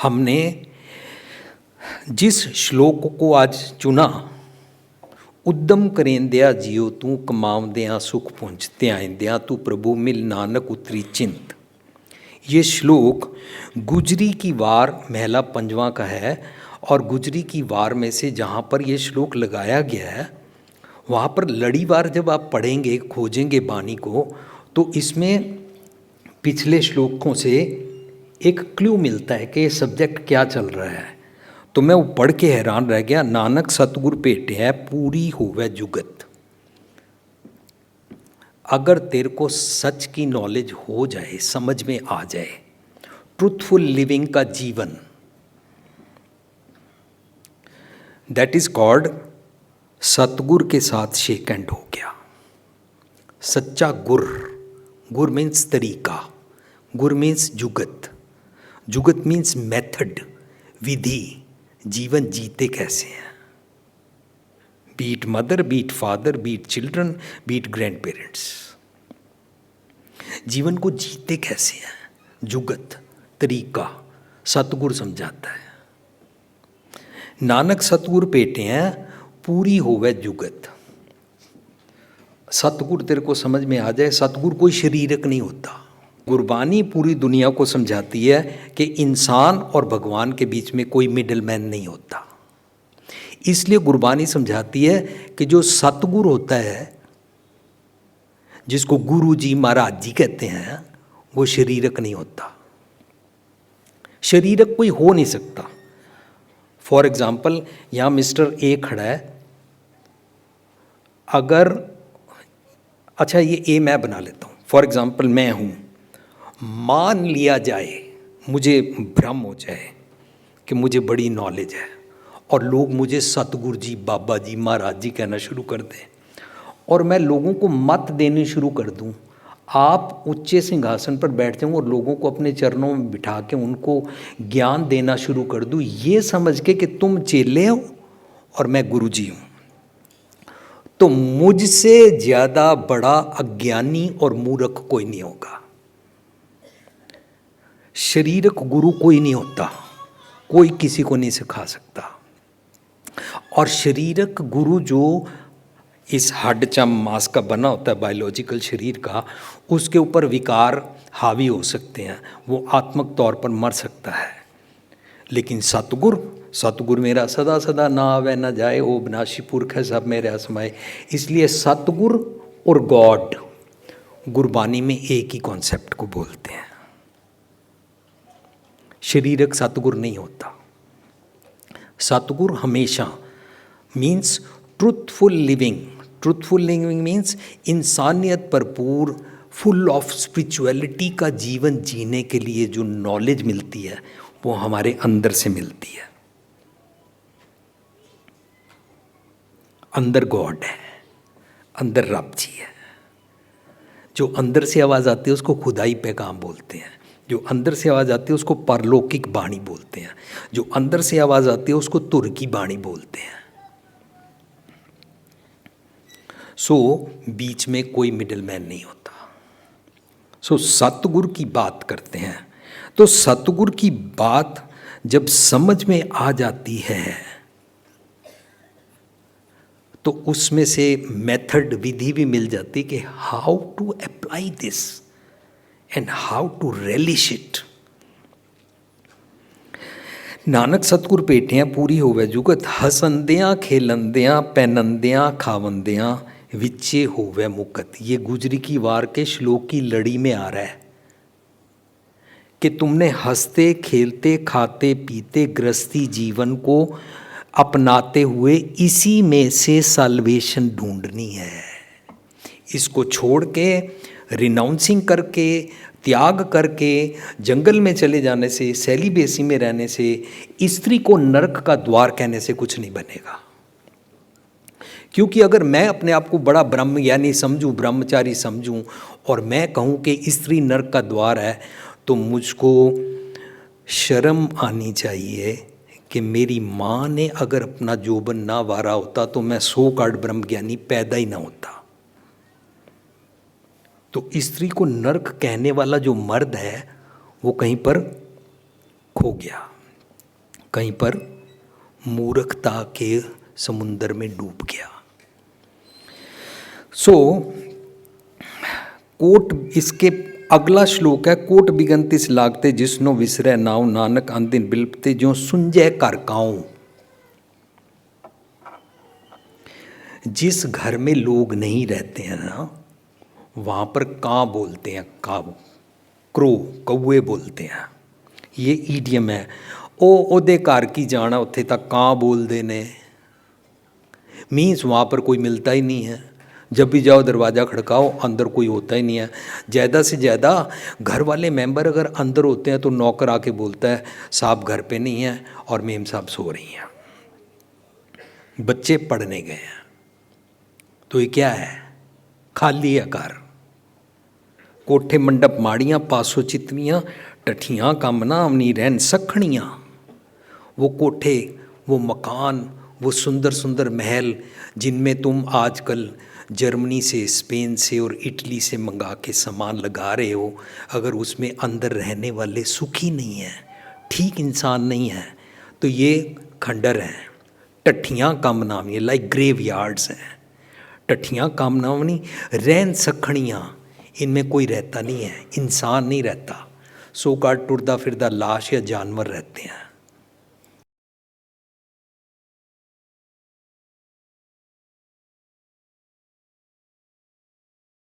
हमने जिस श्लोक को आज चुना, उद्दम करेंदिया जियो तू कमावदिया सुख पुंजते आइंदिया तू प्रभु मिल नानक उतरी चिंत। ये श्लोक गुजरी की वार महला पंजवा का है और गुजरी की वार में से जहाँ पर ये श्लोक लगाया गया है वहाँ पर लड़ीवार जब आप पढ़ेंगे, खोजेंगे बानी को, तो इसमें पिछले श्लोकों से एक क्लू मिलता है कि ये सब्जेक्ट क्या चल रहा है। तो मैं वो पढ़ के हैरान रह गया। नानक सतगुर भेटे है पूरी होवे जुगत। अगर तेरे को सच की नॉलेज हो जाए, समझ में आ जाए, ट्रूथफुल लिविंग का जीवन, दैट इज कॉल्ड सतगुर के साथ शेक हैंड हो गया। सच्चा गुर, गुर मीन्स तरीका, गुर मीन्स जुगत, जुगत मीन्स मेथड, विधि, जीवन जीते कैसे हैं। Be it mother, be it father, be it children, be it grandparents, जीवन को जीते कैसे हैं, जुगत, तरीका सतगुर समझाता है। नानक सतगुर भेटे हैं पूरी होवे जुगत। सतगुर तेरे को समझ में आ जाए, सतगुर कोई शरीरक नहीं होता। गुरबानी पूरी दुनिया को समझाती है कि इंसान और भगवान के बीच में कोई मिडल मैन नहीं होता। इसलिए गुरबानी समझाती है कि जो सतगुर होता है, जिसको गुरु जी महाराज जी कहते हैं, वो शरीरक नहीं होता। शरीरक कोई हो नहीं सकता। फॉर एग्जाम्पल, यहाँ मिस्टर ए खड़ा है, अगर अच्छा ये ए मैं बना लेता हूँ, फॉर एग्जाम्पल मैं हूँ, मान लिया जाए, मुझे भ्रम हो जाए कि मुझे बड़ी नॉलेज है और लोग मुझे सतगुरु जी, बाबा जी, महाराज जी कहना शुरू कर दें और मैं लोगों को मत देनी शुरू कर दूं। आप ऊंचे सिंहासन पर बैठ जाऊं और लोगों को अपने चरणों में बिठा के उनको ज्ञान देना शुरू कर दूं, ये समझ के कि तुम चेले हो और मैं गुरु जी हूँ, तो मुझसे ज़्यादा बड़ा अज्ञानी और मूर्ख कोई नहीं होगा। शरीरक गुरु कोई नहीं होता, कोई किसी को नहीं सिखा सकता। और शरीरक गुरु जो इस हड्ड चम मांस का बना होता है, बायोलॉजिकल शरीर का, उसके ऊपर विकार हावी हो सकते हैं, वो आत्मक तौर पर मर सकता है। लेकिन सतगुर, सतगुर मेरा सदा सदा ना आवे ना जाए, वो विनाशी पुरख है सब मेरे समाए। इसलिए सतगुर और गॉड गुरबानी में एक ही कॉन्सेप्ट को बोलते हैं। शरीरक सतगुर नहीं होता। सतगुर हमेशा means truthful living. Truthful living means इंसानियत भरपूर, फुल ऑफ स्पिरिचुअलिटी का जीवन जीने के लिए जो नॉलेज मिलती है वो हमारे अंदर से मिलती है। अंदर गॉड है, अंदर रब जी है। जो अंदर से आवाज़ आती है उसको खुदाई पैगाम बोलते हैं। जो अंदर से आवाज़ आती है उसको परलौकिक बाणी बोलते हैं। जो अंदर से आवाज़ आती है उसको तुर की बाणी बोलते हैं। सो बीच में कोई मिडल मैन नहीं होता। सो सतगुरु की बात करते हैं, तो सतगुरु की बात जब समझ में आ जाती है तो उसमें से मेथड, विधि भी मिल जाती कि how to apply this and how to relish it. Nanak सतगुर भेटियां पूरी होवे जुगत, हसंदियां खेलंदियां पैनंदियां खावंदियां विच्चे होवे मुकत। ये गुजरी की वार के श्लोक की लड़ी में आ रहा है कि तुमने हंसते खेलते खाते पीते गृहस्थी जीवन को अपनाते हुए इसी में से साल्वेशन ढूंढनी है। इसको छोड़ के, रिनाउंसिंग करके, त्याग करके जंगल में चले जाने से, सेलिबेसी में रहने से, स्त्री को नरक का द्वार कहने से कुछ नहीं बनेगा। क्योंकि अगर मैं अपने आप को बड़ा ब्रह्मज्ञानी समझूं, ब्रह्मचारी समझूं और मैं कहूं कि स्त्री नरक का द्वार है, तो मुझको शर्म आनी चाहिए कि मेरी माँ ने अगर अपना जोबन ना वारा होता तो मैं 100 कार्ड ब्रह्मज्ञानी पैदा ही ना होता। तो स्त्री को नरक कहने वाला जो मर्द है वो कहीं पर खो गया। कहीं पर मूर्खता के समुंदर में डूब गया। कोट इसके अगला श्लोक है, कोट बिगंतिस लागते जिसनो विसरै नाव, नानक अंदिन बिलपते ज्यों सुंजय कर काऊं। जिस घर में लोग नहीं रहते हैं ना, वहाँ पर कां बोलते हैं, काऊ, क्रो, कौए बोलते हैं। ये ईडियम है। ओदे घर की जाना उत्थे तक कां बोलते ने, मीन्स वहाँ पर कोई मिलता ही नहीं है। जब भी जाओ दरवाज़ा खड़काओ, अंदर कोई होता ही नहीं है। ज़्यादा से ज़्यादा घर वाले मेंबर अगर अंदर होते हैं तो नौकर आके बोलता है साहब घर पे नहीं है और मेम साहब सो रही हैं, बच्चे पढ़ने गए हैं। तो ये क्या है? खाली है घर। कोठे मंडप माड़ियाँ पासों चितवियाँ, टठियाँ कामना अमनी रहन सखणियाँ। वो कोठे, वो मकान, वो सुंदर सुंदर महल जिनमें तुम आजकल जर्मनी से, स्पेन से और इटली से मंगा के सामान लगा रहे हो, अगर उसमें अंदर रहने वाले सुखी नहीं हैं, ठीक इंसान नहीं है, तो ये खंडर हैं। टट्ठियाँ कामनावनी, लाइक ग्रेव यार्ड्स हैं। टट्ठियाँ कामनावनी, रहन सखणियाँ, इनमें कोई रहता नहीं है, इंसान नहीं रहता। सो का टुरदा फिरदा लाश या जानवर रहते हैं।